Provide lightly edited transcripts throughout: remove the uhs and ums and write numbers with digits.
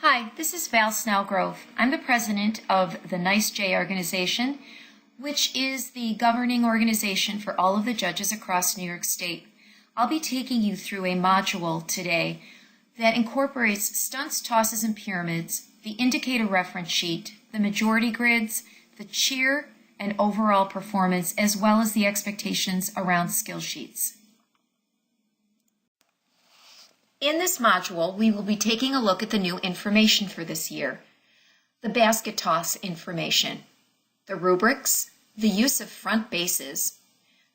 Hi, this is Val Snellgrove. I'm the president of the NYSJ organization, which is the governing organization for all of the judges across New York State. I'll be taking you through a module today that incorporates stunts, tosses, and pyramids, the indicator reference sheet, the majority grids, the cheer and overall performance, as well as the expectations around skill sheets. In this module, we will be taking a look at the new information for this year, the basket toss information, the rubrics, the use of front bases,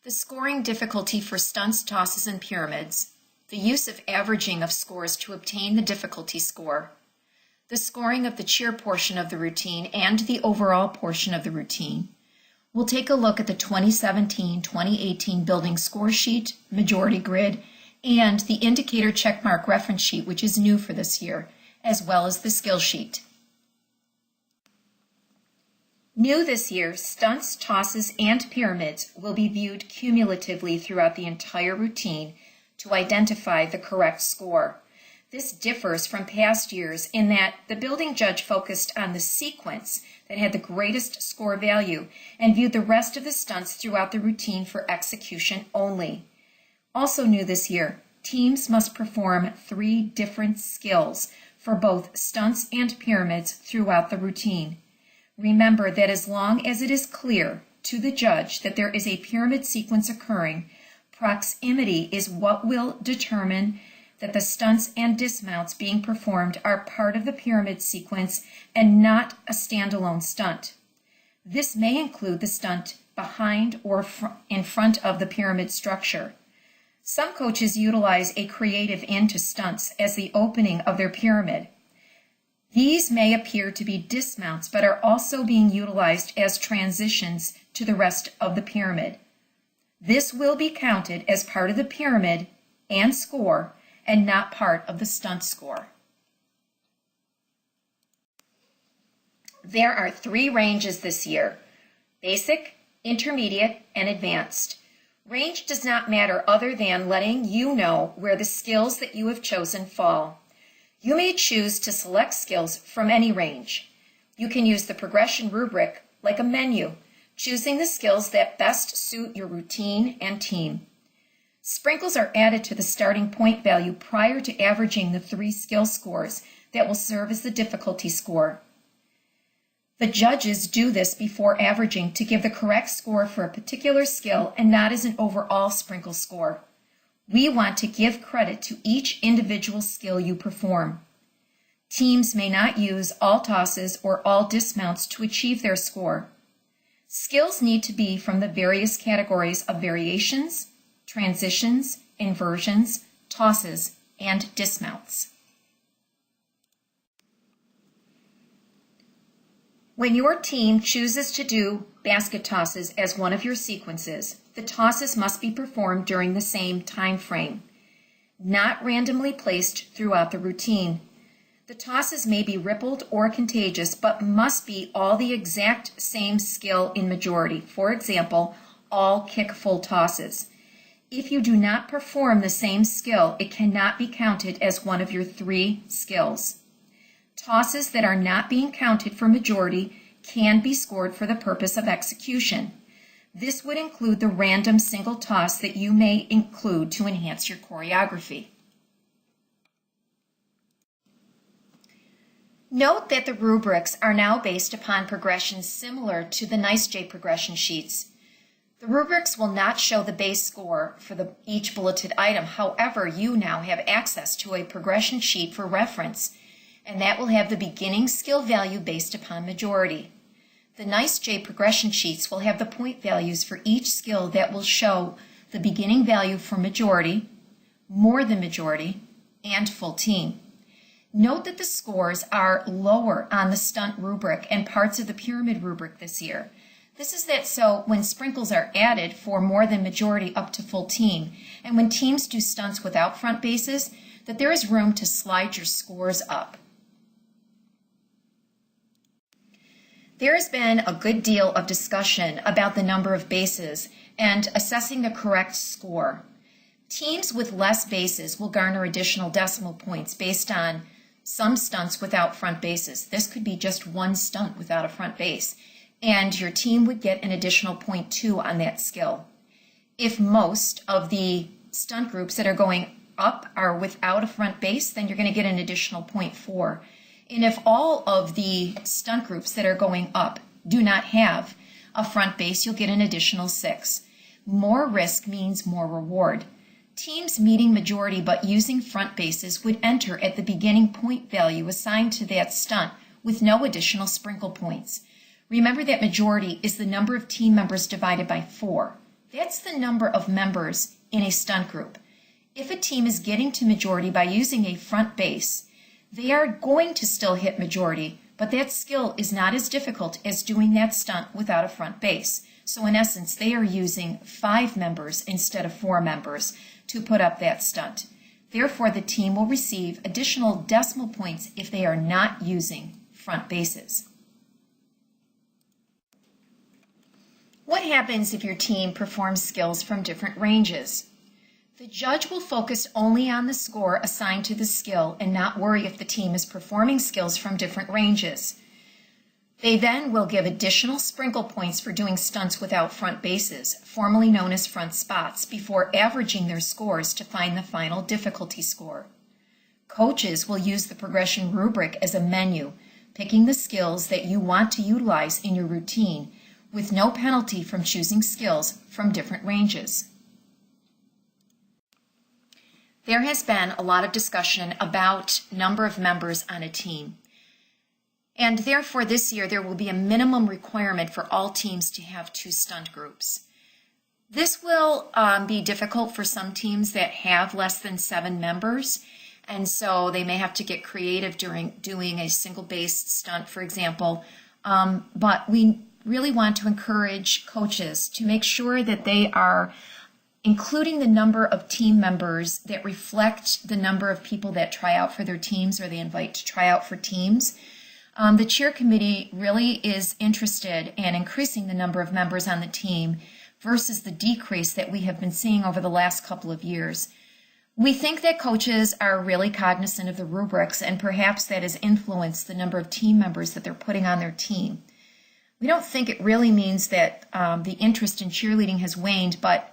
the scoring difficulty for stunts, tosses, and pyramids, the use of averaging of scores to obtain the difficulty score, the scoring of the cheer portion of the routine and the overall portion of the routine. We'll take a look at the 2017-2018 building score sheet, majority grid, and the indicator checkmark reference sheet, which is new for this year, as well as the skill sheet. New this year, stunts, tosses, and pyramids will be viewed cumulatively throughout the entire routine to identify the correct score. This differs from past years in that the building judge focused on the sequence that had the greatest score value and viewed the rest of the stunts throughout the routine for execution only. Also new this year, teams must perform 3 different skills for both stunts and pyramids throughout the routine. Remember that as long as it is clear to the judge that there is a pyramid sequence occurring, proximity is what will determine that the stunts and dismounts being performed are part of the pyramid sequence and not a standalone stunt. This may include the stunt behind or in front of the pyramid structure. Some coaches utilize a creative end to stunts as the opening of their pyramid. These may appear to be dismounts, but are also being utilized as transitions to the rest of the pyramid. This will be counted as part of the pyramid and score and not part of the stunt score. There are 3 ranges this year: basic, intermediate, and advanced. Range does not matter other than letting you know where the skills that you have chosen fall. You may choose to select skills from any range. You can use the progression rubric like a menu, choosing the skills that best suit your routine and team. Sprinkles are added to the starting point value prior to averaging the 3 skill scores that will serve as the difficulty score. The judges do this before averaging to give the correct score for a particular skill and not as an overall sprinkle score. We want to give credit to each individual skill you perform. Teams may not use all tosses or all dismounts to achieve their score. Skills need to be from the various categories of variations, transitions, inversions, tosses, and dismounts. When your team chooses to do basket tosses as one of your sequences, the tosses must be performed during the same time frame, not randomly placed throughout the routine. The tosses may be rippled or contagious, but must be all the exact same skill in majority. For example, all kick full tosses. If you do not perform the same skill, it cannot be counted as one of your 3 skills. Tosses that are not being counted for majority can be scored for the purpose of execution. This would include the random single toss that you may include to enhance your choreography. Note that the rubrics are now based upon progressions similar to the NYSJ progression sheets. The rubrics will not show the base score for each bulleted item. However, you now have access to a progression sheet for reference, and that will have the beginning skill value based upon majority. The NYSJ progression sheets will have the point values for each skill that will show the beginning value for majority, more than majority, and full team. Note that the scores are lower on the stunt rubric and parts of the pyramid rubric this year. This is so when sprinkles are added for more than majority up to full team, and when teams do stunts without front bases, that there is room to slide your scores up. There has been a good deal of discussion about the number of bases and assessing the correct score. Teams with less bases will garner additional decimal points based on some stunts without front bases. This could be just one stunt without a front base, and your team would get an additional 0.2 on that skill. If most of the stunt groups that are going up are without a front base, then you're going to get an additional 0.4. And if all of the stunt groups that are going up do not have a front base, you'll get an additional 6. More risk means more reward. Teams meeting majority but using front bases would enter at the beginning point value assigned to that stunt with no additional sprinkle points. Remember that majority is the number of team members divided by 4. That's the number of members in a stunt group. If a team is getting to majority by using a front base, they are going to still hit majority, but that skill is not as difficult as doing that stunt without a front base. So in essence, they are using 5 members instead of 4 members to put up that stunt. Therefore, the team will receive additional decimal points if they are not using front bases. What happens if your team performs skills from different ranges? The judge will focus only on the score assigned to the skill and not worry if the team is performing skills from different ranges. They then will give additional sprinkle points for doing stunts without front bases, formerly known as front spots, before averaging their scores to find the final difficulty score. Coaches will use the progression rubric as a menu, picking the skills that you want to utilize in your routine, with no penalty from choosing skills from different ranges. There has been a lot of discussion about number of members on a team. And therefore, this year, there will be a minimum requirement for all teams to have 2 stunt groups. This will be difficult for some teams that have less than 7 members, and so they may have to get creative during doing a single-based stunt, for example. But we really want to encourage coaches to make sure that they are including the number of team members that reflect the number of people that try out for their teams or they invite to try out for teams. The cheer committee really is interested in increasing the number of members on the team versus the decrease that we have been seeing over the last couple of years. We think that coaches are really cognizant of the rubrics, and perhaps that has influenced the number of team members that they're putting on their team. We don't think it really means that the interest in cheerleading has waned, but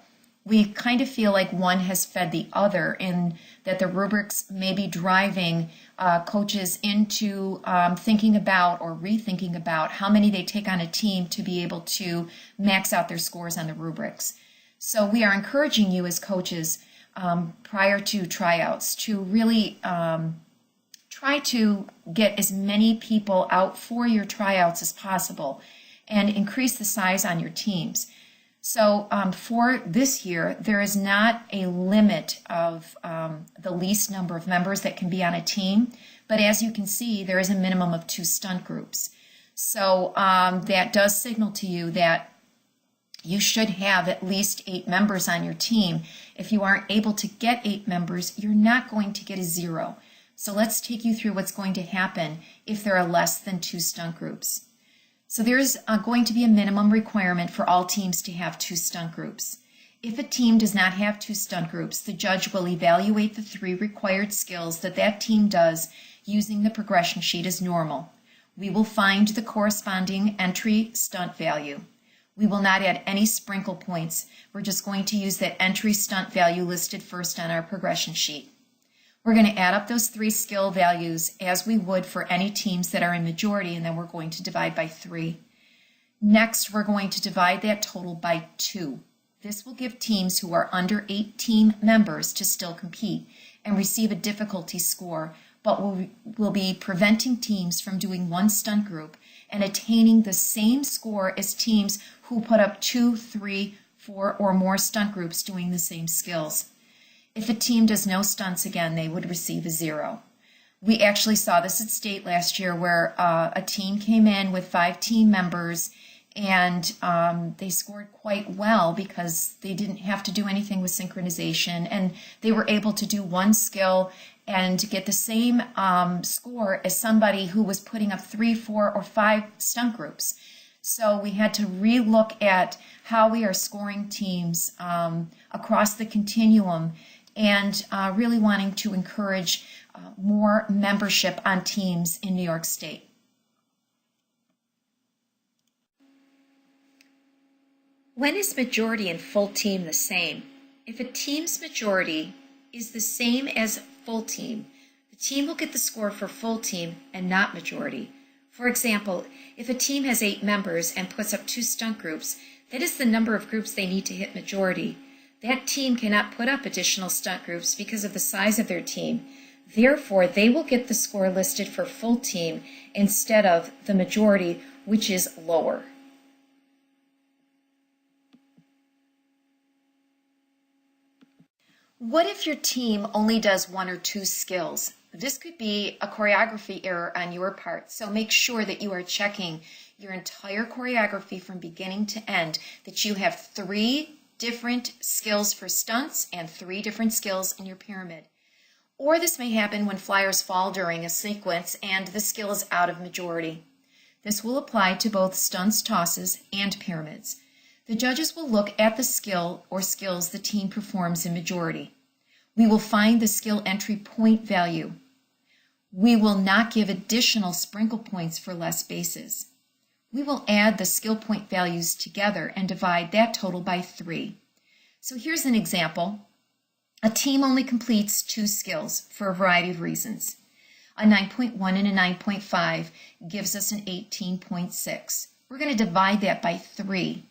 we kind of feel like one has fed the other, in that the rubrics may be driving coaches into thinking about or rethinking about how many they take on a team to be able to max out their scores on the rubrics. So we are encouraging you as coaches prior to tryouts to really try to get as many people out for your tryouts as possible and increase the size on your teams. So for this year, there is not a limit of the least number of members that can be on a team, but as you can see, there is a minimum of 2 stunt groups. So that does signal to you that you should have at least 8 members on your team. If you aren't able to get 8 members, you're not going to get a 0. So let's take you through what's going to happen if there are less than 2 stunt groups. So there's going to be a minimum requirement for all teams to have 2 stunt groups. If a team does not have 2 stunt groups, the judge will evaluate the 3 required skills that that team does using the progression sheet as normal. We will find the corresponding entry stunt value. We will not add any sprinkle points. We're just going to use that entry stunt value listed first on our progression sheet. We're going to add up those 3 skill values as we would for any teams that are in majority, and then we're going to divide by 3. Next, we're going to divide that total by 2. This will give teams who are under 18 members to still compete and receive a difficulty score, but will be preventing teams from doing 1 stunt group and attaining the same score as teams who put up 2, 3, 4, or more stunt groups doing the same skills. If a team does no stunts again, they would receive a 0. We actually saw this at state last year where a team came in with 5 team members, and they scored quite well because they didn't have to do anything with synchronization, and they were able to do 1 skill and get the same score as somebody who was putting up 3, 4, or 5 stunt groups. So we had to relook at how we are scoring teams across the continuum, and really wanting to encourage more membership on teams in New York State. When is majority and full team the same? If a team's majority is the same as full team, the team will get the score for full team and not majority. For example, if a team has 8 members and puts up 2 stunt groups, that is the number of groups they need to hit majority. That team cannot put up additional stunt groups because of the size of their team. Therefore, they will get the score listed for full team instead of the majority, which is lower. What if your team only does 1 or 2 skills? This could be a choreography error on your part, so make sure that you are checking your entire choreography from beginning to end, that you have 3 different skills for stunts and 3 different skills in your pyramid. Or this may happen when flyers fall during a sequence and the skill is out of majority. This will apply to both stunts, tosses, and pyramids. The judges will look at the skill or skills the team performs in majority. We will find the skill entry point value. We will not give additional sprinkle points for less bases. We will add the skill point values together and divide that total by 3. So here's an example. A team only completes 2 skills for a variety of reasons. A 9.1 and a 9.5 gives us an 18.6. We're going to divide that by 3.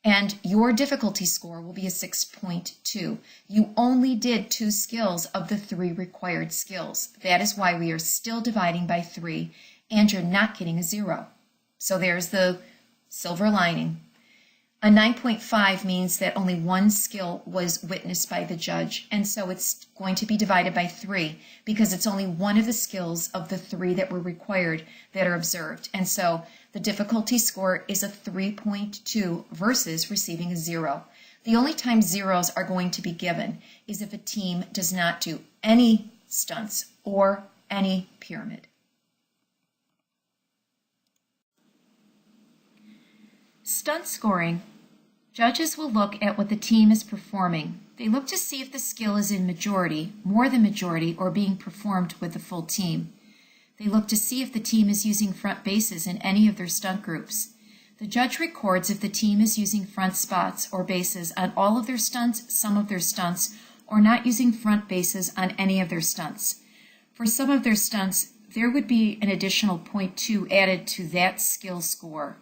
And your difficulty score will be a 6.2. You only did 2 skills of the 3 required skills. That is why we are still dividing by 3, and you're not getting a 0. So there's the silver lining. A 9.5 means that only 1 skill was witnessed by the judge, and so it's going to be divided by 3 because it's only one of the skills of the 3 that were required that are observed. And so the difficulty score is a 3.2 versus receiving a 0. The only time zeros are going to be given is if a team does not do any stunts or any pyramid. Stunt scoring. Judges will look at what the team is performing. They look to see if the skill is in majority, more than majority, or being performed with the full team. They look to see if the team is using front bases in any of their stunt groups. The judge records if the team is using front spots or bases on all of their stunts, some of their stunts, or not using front bases on any of their stunts. For some of their stunts, there would be an additional 0.2 added to that skill score.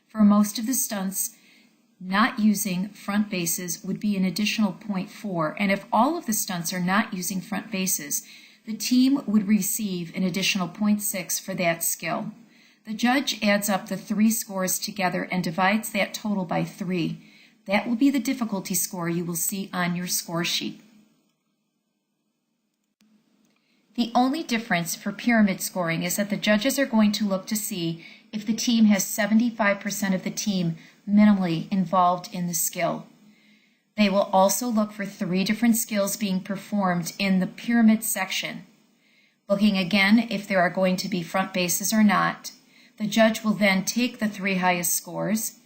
For most of the stunts, not using front bases would be an additional 0.4, and if all of the stunts are not using front bases, the team would receive an additional 0.6 for that skill. The judge adds up the 3 scores together and divides that total by 3. That will be the difficulty score you will see on your score sheet. The only difference for pyramid scoring is that the judges are going to look to see if the team has 75% of the team minimally involved in the skill. They will also look for 3 different skills being performed in the pyramid section. Looking again if there are going to be front bases or not, the judge will then take the 3 highest scores,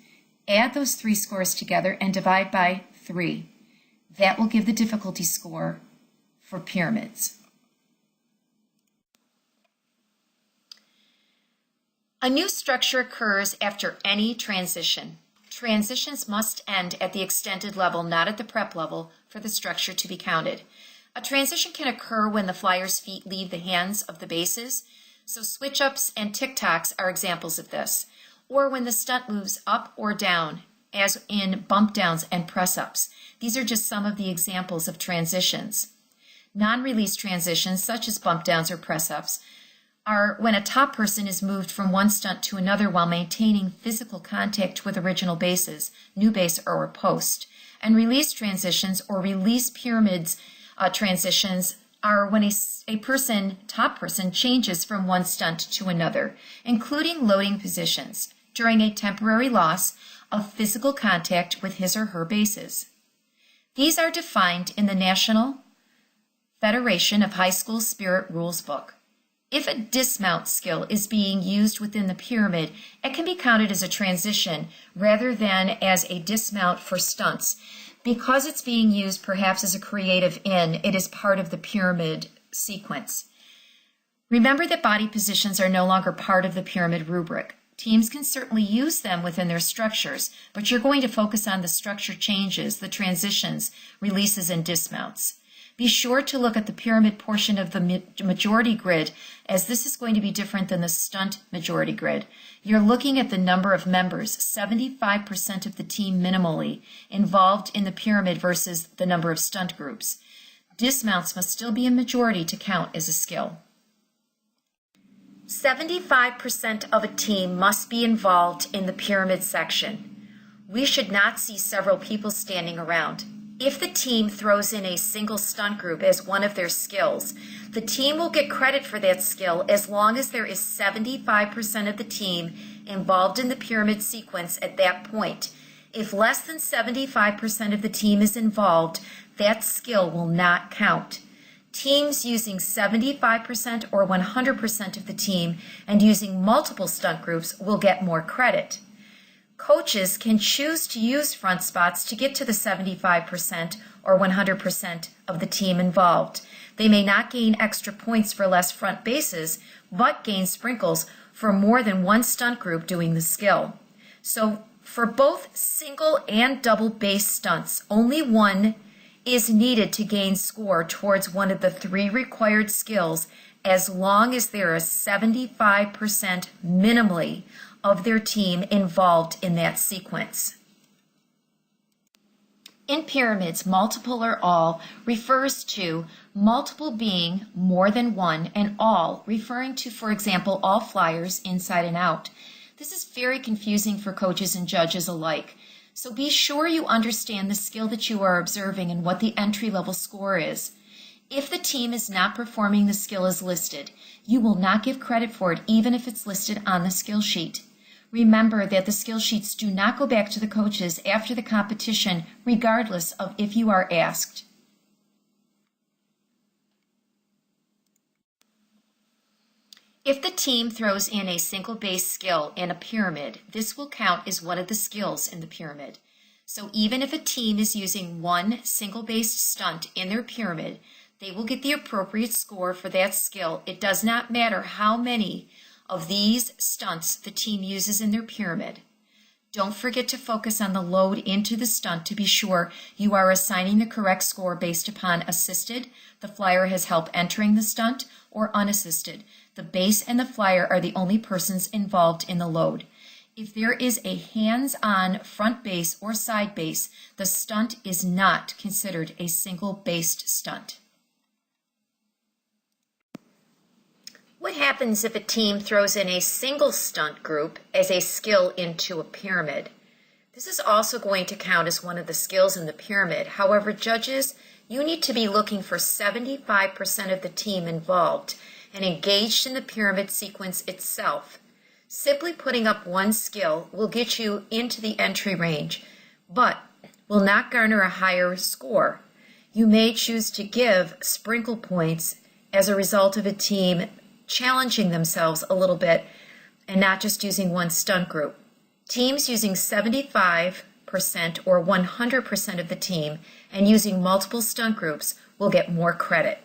add those 3 scores together, and divide by 3. That will give the difficulty score for pyramids. A new structure occurs after any transition. Transitions must end at the extended level, not at the prep level, for the structure to be counted. A transition can occur when the flyer's feet leave the hands of the bases, so switch-ups and tick-tocks are examples of this, or when the stunt moves up or down, as in bump downs and press-ups. These are just some of the examples of transitions. Non-release transitions, such as bump downs or press-ups, are when a top person is moved from one stunt to another while maintaining physical contact with original bases, new base or a post. And release transitions or release pyramids transitions are when a top person changes from one stunt to another, including loading positions, during a temporary loss of physical contact with his or her bases. These are defined in the National Federation of High School Spirit Rules book. If a dismount skill is being used within the pyramid, it can be counted as a transition rather than as a dismount for stunts. Because it's being used perhaps as a creative in, it is part of the pyramid sequence. Remember that body positions are no longer part of the pyramid rubric. Teams can certainly use them within their structures, but you're going to focus on the structure changes, the transitions, releases, and dismounts. Be sure to look at the pyramid portion of the majority grid, as this is going to be different than the stunt majority grid. You're looking at the number of members, 75% of the team minimally, involved in the pyramid versus the number of stunt groups. Dismounts must still be a majority to count as a skill. 75% of a team must be involved in the pyramid section. We should not see several people standing around. If the team throws in a single stunt group as one of their skills, the team will get credit for that skill as long as there is 75% of the team involved in the pyramid sequence at that point. If less than 75% of the team is involved, that skill will not count. Teams using 75% or 100% of the team and using multiple stunt groups will get more credit. Coaches can choose to use front spots to get to the 75% or 100% of the team involved. They may not gain extra points for less front bases, but gain sprinkles for more than one stunt group doing the skill. So for both single and double base stunts, only one is needed to gain score towards one of the three required skills, as long as there is 75% minimally of their team involved in that sequence. In pyramids, multiple or all refers to multiple being more than one, and all referring to, for example, all flyers inside and out. This is very confusing for coaches and judges alike. So be sure you understand the skill that you are observing and what the entry-level score is. If the team is not performing the skill as listed, you will not give credit for it even if it's listed on the skill sheet. Remember that the skill sheets do not go back to the coaches after the competition, regardless of if you are asked. If the team throws in a single base skill in a pyramid, this will count as one of the skills in the pyramid. So even if a team is using one single based stunt in their pyramid, they will get the appropriate score for that skill. It does not matter how many of these stunts the team uses in their pyramid. Don't forget to focus on the load into the stunt to be sure you are assigning the correct score based upon assisted, the flyer has help entering the stunt, or unassisted. The base and the flyer are the only persons involved in the load. If there is a hands-on front base or side base, the stunt is not considered a single-based stunt. What happens if a team throws in a single stunt group as a skill into a pyramid? This is also going to count as one of the skills in the pyramid. However, judges, you need to be looking for 75% of the team involved and engaged in the pyramid sequence itself. Simply putting up one skill will get you into the entry range, but will not garner a higher score. You may choose to give sprinkle points as a result of a team challenging themselves a little bit and not just using one stunt group. Teams using 75% or 100% of the team and using multiple stunt groups will get more credit.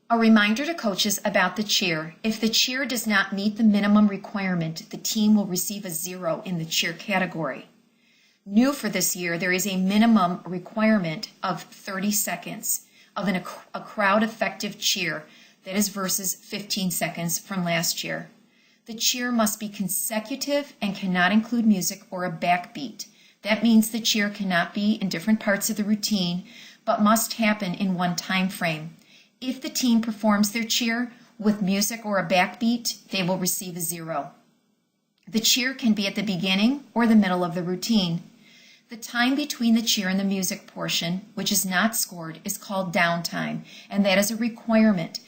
A reminder to coaches about the cheer. If the cheer does not meet the minimum requirement, the team will receive a 0 in the cheer category. New for this year, there is a minimum requirement of 30 seconds of a crowd effective cheer, that is versus 15 seconds from last year. The cheer must be consecutive and cannot include music or a backbeat. That means the cheer cannot be in different parts of the routine, but must happen in one time frame. If the team performs their cheer with music or a backbeat, they will receive a 0. The cheer can be at the beginning or the middle of the routine. The time between the cheer and the music portion, which is not scored, is called downtime, and that is a requirement.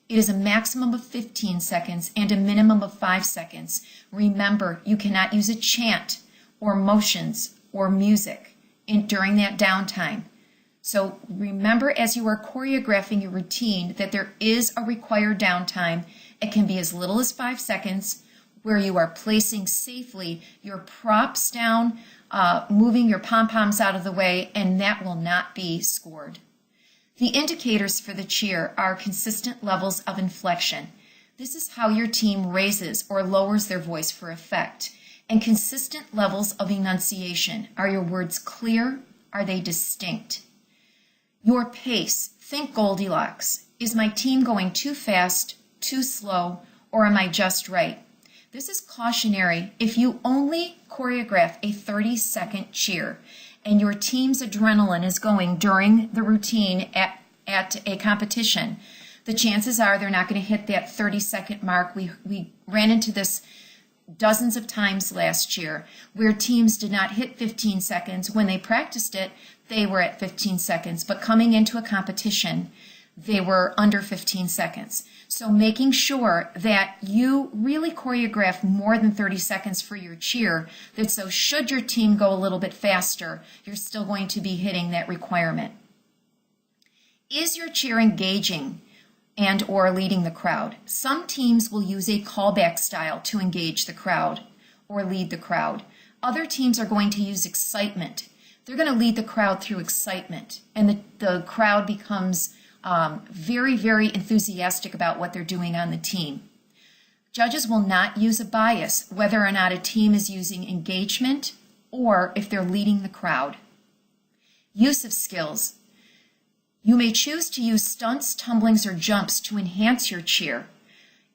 It is a maximum of 15 seconds and a minimum of 5 seconds. Remember, you cannot use a chant or motions or music during that downtime. So remember, as you are choreographing your routine, that there is a required downtime. It can be as little as 5 seconds, where you are placing safely your props down, moving your pom-poms out of the way, and that will not be scored. The indicators for the cheer are consistent levels of inflection. This is how your team raises or lowers their voice for effect. And consistent levels of enunciation. Are your words clear? Are they distinct? Your pace. Think Goldilocks. Is my team going too fast, too slow, or am I just right? This is cautionary if you only choreograph a 30-second cheer and your team's adrenaline is going during the routine at a competition. The chances are they're not going to hit that 30-second mark. We ran into this dozens of times last year where teams did not hit 15 seconds. When they practiced it, they were at 15 seconds, but coming into a competition, they were under 15 seconds. So making sure that you really choreograph more than 30 seconds for your cheer, that so should your team go a little bit faster, you're still going to be hitting that requirement. Is your cheer engaging and or leading the crowd? Some teams will use a callback style to engage the crowd or lead the crowd. Other teams are going to use excitement. They're going to lead the crowd through excitement, and the crowd becomes very, very enthusiastic about what they're doing on the team. Judges will not use a bias whether or not a team is using engagement or if they're leading the crowd. Use of skills. You may choose to use stunts, tumblings, or jumps to enhance your cheer.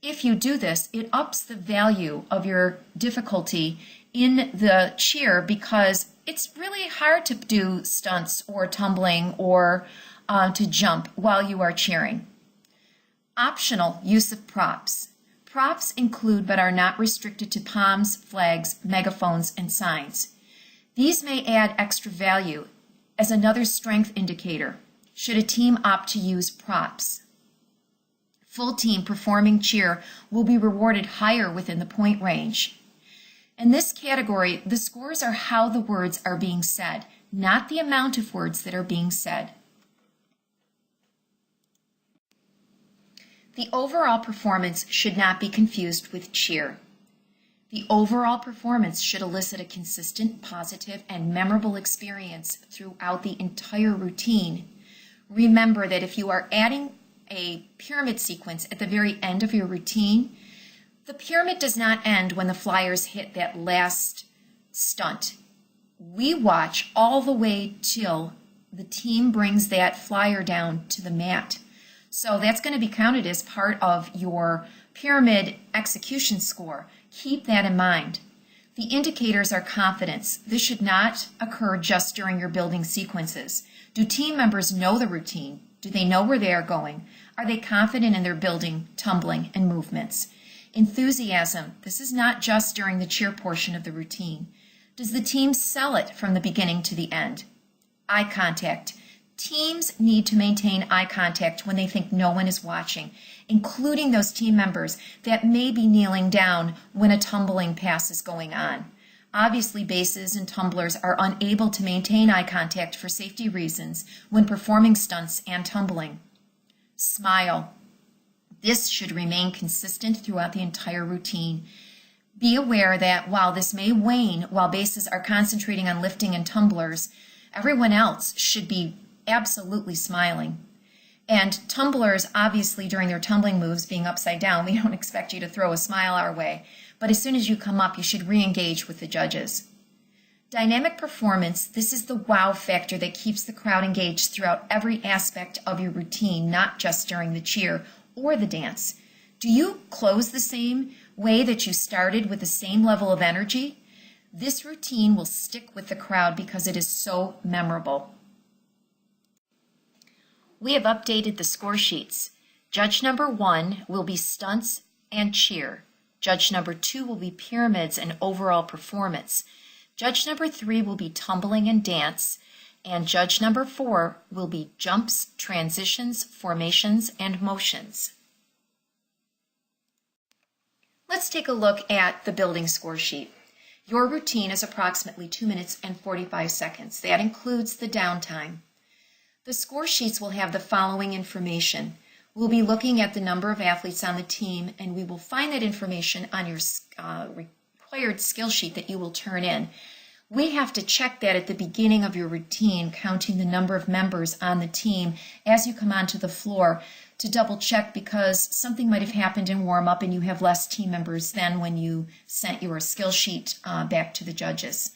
If you do this, it ups the value of your difficulty in the cheer because it's really hard to do stunts or tumbling or to jump while you are cheering. Optional use of props. Props include but are not restricted to palms, flags, megaphones, and signs. These may add extra value as another strength indicator should a team opt to use props. Full team performing cheer will be rewarded higher within the point range. In this category, the scores are how the words are being said, not the amount of words that are being said. The overall performance should not be confused with cheer. The overall performance should elicit a consistent, positive, and memorable experience throughout the entire routine. Remember that if you are adding a pyramid sequence at the very end of your routine, the pyramid does not end when the flyers hit that last stunt. We watch all the way till the team brings that flyer down to the mat. So that's going to be counted as part of your pyramid execution score. Keep that in mind. The indicators are confidence. This should not occur just during your building sequences. Do team members know the routine? Do they know where they are going? Are they confident in their building, tumbling, and movements? Enthusiasm. This is not just during the cheer portion of the routine. Does the team sell it from the beginning to the end? Eye contact. Teams need to maintain eye contact when they think no one is watching, including those team members that may be kneeling down when a tumbling pass is going on. Obviously, bases and tumblers are unable to maintain eye contact for safety reasons when performing stunts and tumbling. Smile. This should remain consistent throughout the entire routine. Be aware that while this may wane while bases are concentrating on lifting and tumblers, everyone else should be absolutely smiling. And tumblers, obviously during their tumbling moves being upside down, we don't expect you to throw a smile our way, but as soon as you come up, you should re-engage with the judges. Dynamic performance, this is the wow factor that keeps the crowd engaged throughout every aspect of your routine, not just during the cheer or the dance. Do you close the same way that you started with the same level of energy? This routine will stick with the crowd because it is so memorable. We have updated the score sheets. Judge number 1 will be stunts and cheer. Judge number 2 will be pyramids and overall performance. Judge number 3 will be tumbling and dance. And judge number 4 will be jumps, transitions, formations, and motions. Let's take a look at the building score sheet. Your routine is approximately 2 minutes and 45 seconds. That includes the downtime. The score sheets will have the following information. We'll be looking at the number of athletes on the team, and we will find that information on your required skill sheet that you will turn in. We have to check that at the beginning of your routine, counting the number of members on the team as you come onto the floor to double check, because something might have happened in warm-up and you have less team members than when you sent your skill sheet back to the judges.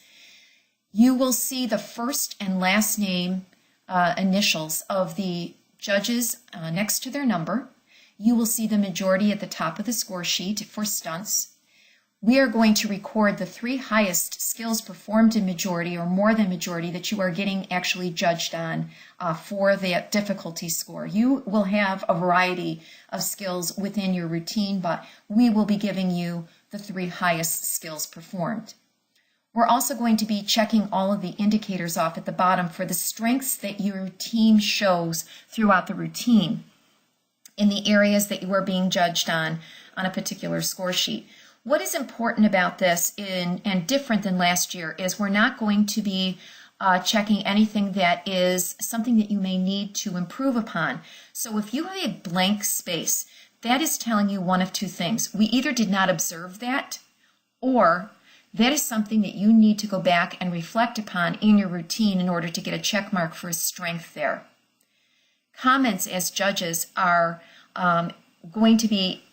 You will see the first and last name initials of the judges next to their number. You will see the majority at the top of the score sheet for stunts. We are going to record the 3 highest skills performed in majority or more than majority that you are getting actually judged on for that difficulty score. You will have a variety of skills within your routine, but we will be giving you the 3 highest skills performed. We're also going to be checking all of the indicators off at the bottom for the strengths that your team shows throughout the routine in the areas that you are being judged on a particular score sheet. What is important about this and different than last year is we're not going to be checking anything that is something that you may need to improve upon. So if you have a blank space, that is telling you one of 2 things. We either did not observe that, or that is something that you need to go back and reflect upon in your routine in order to get a check mark for a strength there. Comments as judges are going to be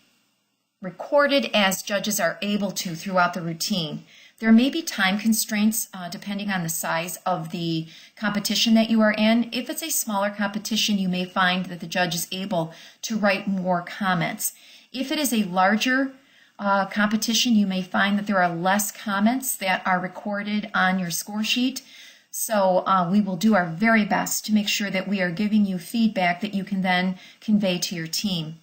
recorded as judges are able to throughout the routine. There may be time constraints depending on the size of the competition that you are in. If it's a smaller competition, you may find that the judge is able to write more comments. If it is a larger competition, you may find that there are less comments that are recorded on your score sheet. So we will do our very best to make sure that we are giving you feedback that you can then convey to your team.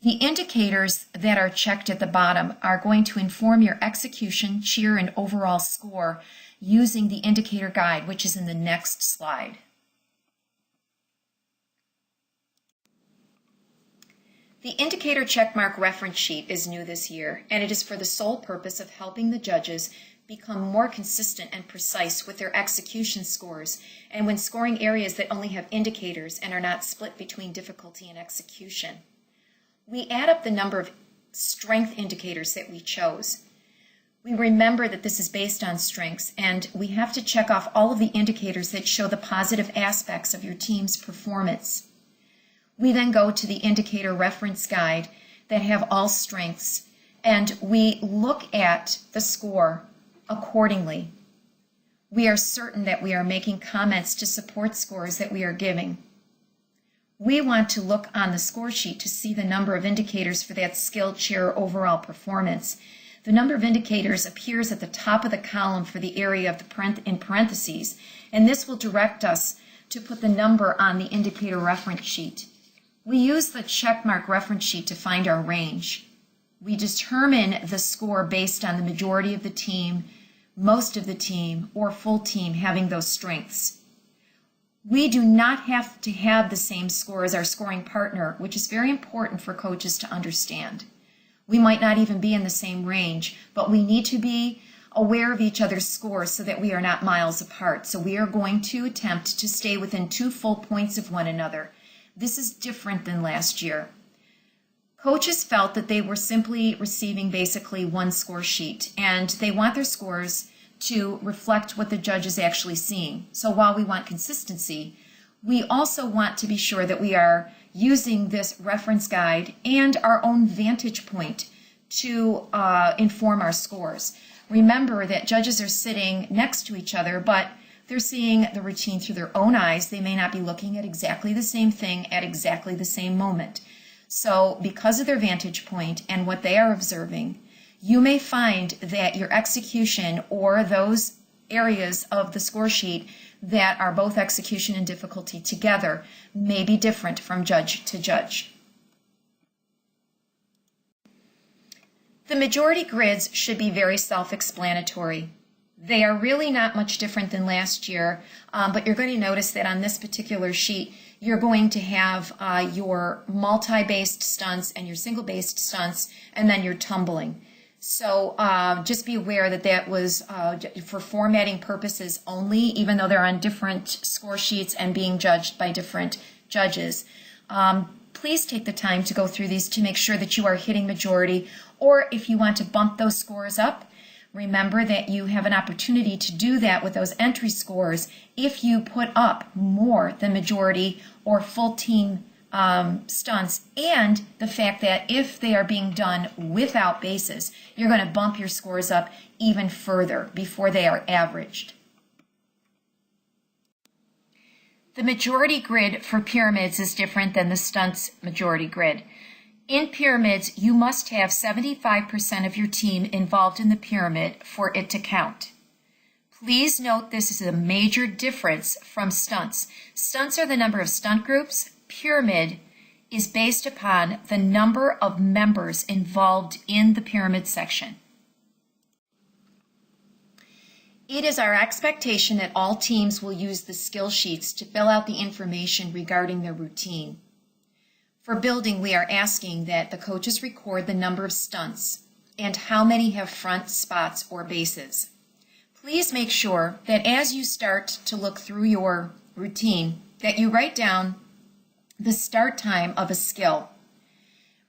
The indicators that are checked at the bottom are going to inform your execution, cheer, and overall score using the indicator guide, which is in the next slide. The indicator checkmark reference sheet is new this year, and it is for the sole purpose of helping the judges become more consistent and precise with their execution scores and when scoring areas that only have indicators and are not split between difficulty and execution. We add up the number of strength indicators that we chose. We remember that this is based on strengths, and we have to check off all of the indicators that show the positive aspects of your team's performance. We then go to the indicator reference guide that have all strengths, and we look at the score accordingly. We are certain that we are making comments to support scores that we are giving. We want to look on the score sheet to see the number of indicators for that skill, cheer, or overall performance. The number of indicators appears at the top of the column for the area of in parentheses, and this will direct us to put the number on the indicator reference sheet. We use the checkmark reference sheet to find our range. We determine the score based on the majority of the team, most of the team, or full team having those strengths. We do not have to have the same score as our scoring partner, which is very important for coaches to understand. We might not even be in the same range, but we need to be aware of each other's scores so that we are not miles apart. So we are going to attempt to stay within 2 full points of one another. This is different than last year. Coaches felt that they were simply receiving basically one score sheet, and they want their scores to reflect what the judge is actually seeing. So while we want consistency, we also want to be sure that we are using this reference guide and our own vantage point to inform our scores. Remember that judges are sitting next to each other, but they're seeing the routine through their own eyes. They may not be looking at exactly the same thing at exactly the same moment. So because of their vantage point and what they are observing, you may find that your execution or those areas of the score sheet that are both execution and difficulty together may be different from judge to judge. The majority grids should be very self-explanatory. They are really not much different than last year, but you're going to notice that on this particular sheet, you're going to have your multi-based stunts and your single-based stunts, and then your tumbling. So just be aware that that was for formatting purposes only, even though they're on different score sheets and being judged by different judges. Please take the time to go through these to make sure that you are hitting majority, or if you want to bump those scores up, Remember that you have an opportunity to do that with those entry scores if you put up more than majority or full team stunts, and the fact that if they are being done without bases, you're going to bump your scores up even further before they are averaged. The majority grid for pyramids is different than the stunts majority grid. In pyramids, you must have 75% of your team involved in the pyramid for it to count. Please note this is a major difference from stunts. Stunts are the number of stunt groups. Pyramid is based upon the number of members involved in the pyramid section. It is our expectation that all teams will use the skill sheets to fill out the information regarding their routine. For building, we are asking that the coaches record the number of stunts and how many have front spots or bases. Please make sure that as you start to look through your routine, that you write down the start time of a skill.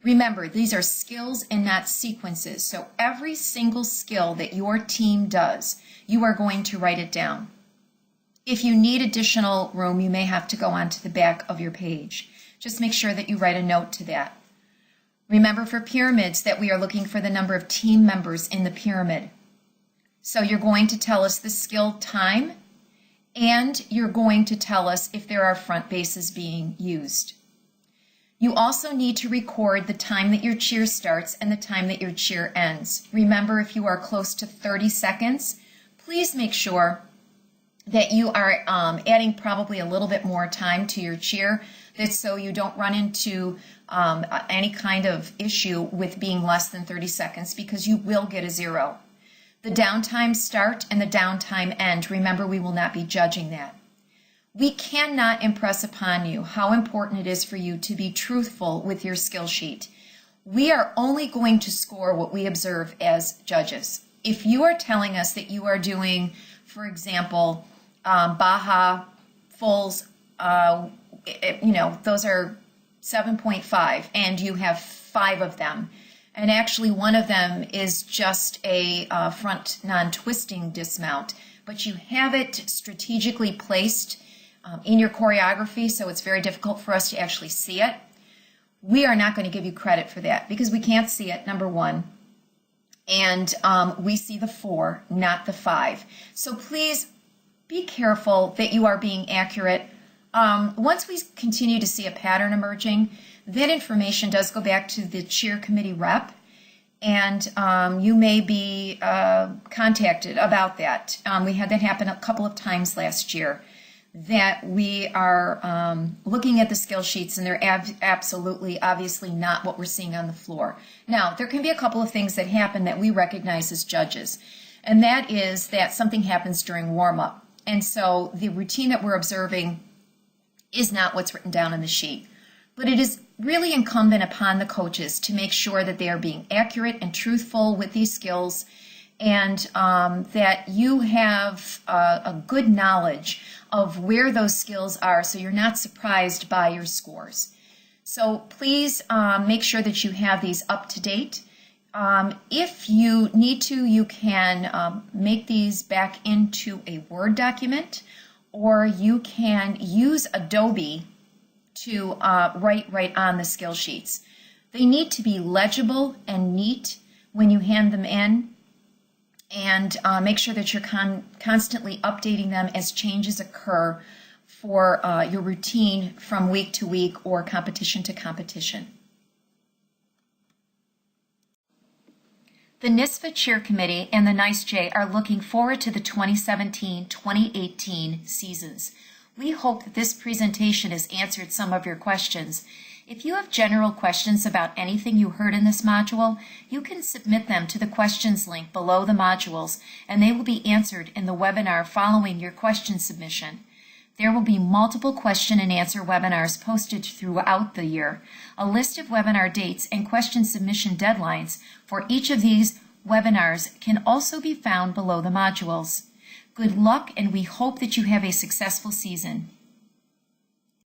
Remember, these are skills and not sequences, so every single skill that your team does, you are going to write it down. If you need additional room, you may have to go onto the back of your page. Just make sure that you write a note to that. Remember for pyramids that we are looking for the number of team members in the pyramid. So you're going to tell us the skill time, and you're going to tell us if there are front bases being used. You also need to record the time that your cheer starts and the time that your cheer ends. Remember, if you are close to 30 seconds, please make sure that you are adding probably a little bit more time to your cheer, that's so you don't run into any kind of issue with being less than 30 seconds, because you will get a 0. The downtime start and the downtime end, remember, we will not be judging that. We cannot impress upon you how important it is for you to be truthful with your skill sheet. We are only going to score what we observe as judges. If you are telling us that you are doing, for example, Baja fulls, those are 7.5, and you have 5 of them, and actually one of them is just a front non-twisting dismount, but you have it strategically placed in your choreography, so it's very difficult for us to actually see it. We are not going to give you credit for that because we can't see it, number one, and we see the 4, not the 5. So please be careful that you are being accurate. Once we continue to see a pattern emerging, that information does go back to the cheer committee rep, and you may be contacted about that. We had that happen a couple of times last year, that we are looking at the skill sheets and they're absolutely, obviously not what we're seeing on the floor. Now, there can be a couple of things that happen that we recognize as judges, and that is that something happens during warm-up. And so the routine that we're observing is not what's written down on the sheet. But it is really incumbent upon the coaches to make sure that they are being accurate and truthful with these skills, and that you have a good knowledge of where those skills are, so you're not surprised by your scores. So please make sure that you have these up to date. If you need to, you can make these back into a Word document, or you can use Adobe to write right on the skill sheets. They need to be legible and neat when you hand them in, and make sure that you're constantly updating them as changes occur for your routine from week to week or competition to competition. The NYSSFA Cheer Committee and the NYSJ are looking forward to the 2017-2018 seasons. We hope that this presentation has answered some of your questions. If you have general questions about anything you heard in this module, you can submit them to the questions link below the modules, and they will be answered in the webinar following your question submission. There will be multiple question and answer webinars posted throughout the year. A list of webinar dates and question submission deadlines for each of these webinars can also be found below the modules. Good luck, and we hope that you have a successful season.